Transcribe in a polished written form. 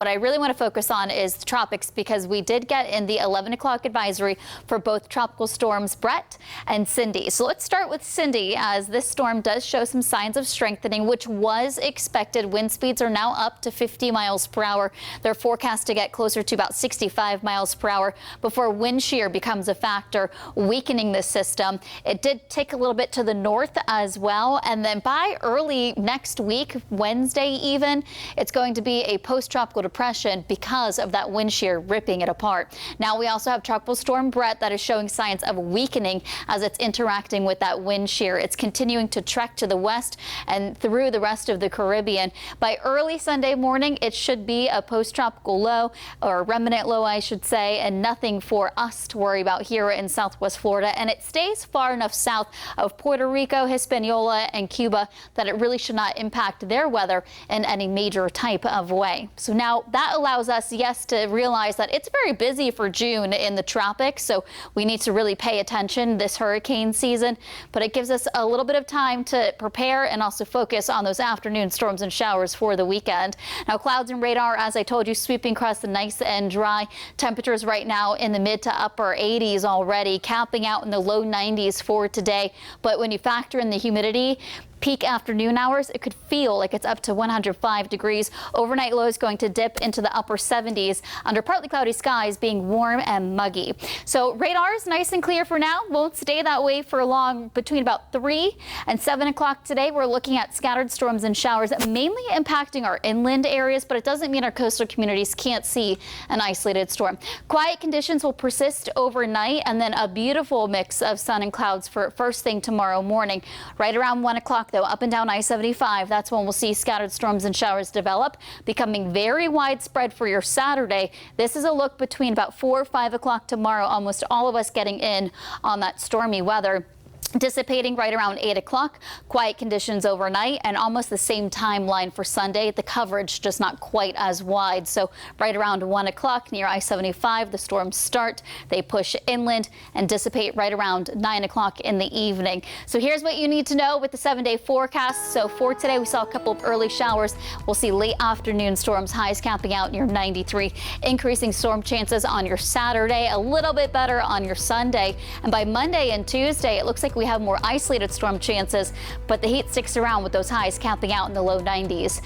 What I really want to focus on is the tropics because we did get in the 11 o'clock advisory for both tropical storms Brett and Cindy. So let's start with Cindy, as this storm does show some signs of strengthening, which was expected. Wind speeds are now up to 50 miles per hour. They're forecast to get closer to about 65 miles per hour before wind shear becomes a factor, weakening the system. It did take a little bit to the north as well. And then by early next week, Wednesday even, it's going to be a post-tropical depression because of that wind shear ripping it apart. Now we also have tropical storm Brett that is showing signs of weakening as it's interacting with that wind shear. It's continuing to trek to the west and through the rest of the Caribbean. By early Sunday morning, it should be a post-tropical low, or a remnant low, I should say, and nothing for us to worry about here in Southwest Florida. And it stays far enough south of Puerto Rico, Hispaniola, and Cuba that it really should not impact their weather in any major type of way. So now that allows us, yes, to realize that it's very busy for June in the tropics, so we need to really pay attention this hurricane season, but it gives us a little bit of time to prepare and also focus on those afternoon storms and showers for the weekend. Now clouds and radar, as I told you, sweeping across the nice and dry. Temperatures right now in the mid to upper 80s already, capping out in the low 90s for today, but when you factor in the humidity, peak afternoon hours, it could feel like it's up to 105 degrees. Overnight lows going to dip into the upper 70s under partly cloudy skies, being warm and muggy. So radar is nice and clear for now. Won't stay that way for long. Between about 3 and 7 o'clock today, we're looking at scattered storms and showers, mainly impacting our inland areas, but it doesn't mean our coastal communities can't see an isolated storm. Quiet conditions will persist overnight, and then a beautiful mix of sun and clouds for first thing tomorrow morning. Right around 1 o'clock, though, up and down I-75, that's when we'll see scattered storms and showers develop, becoming very widespread for your Saturday. This is a look between about 4 or 5 o'clock tomorrow, almost all of us getting in on that stormy weather. Dissipating right around 8 o'clock, quiet conditions overnight, and almost the same timeline for Sunday. The coverage just not quite as wide. So right around 1 o'clock near I-75, the storms start. They push inland and dissipate right around 9 o'clock in the evening. So here's what you need to know with the 7-day forecast. So for today, we saw a couple of early showers. We'll see late afternoon storms, highs capping out near 93. Increasing storm chances on your Saturday, a little bit better on your Sunday. And by Monday and Tuesday, it looks like we have more isolated storm chances, but the heat sticks around with those highs capping out in the low 90s.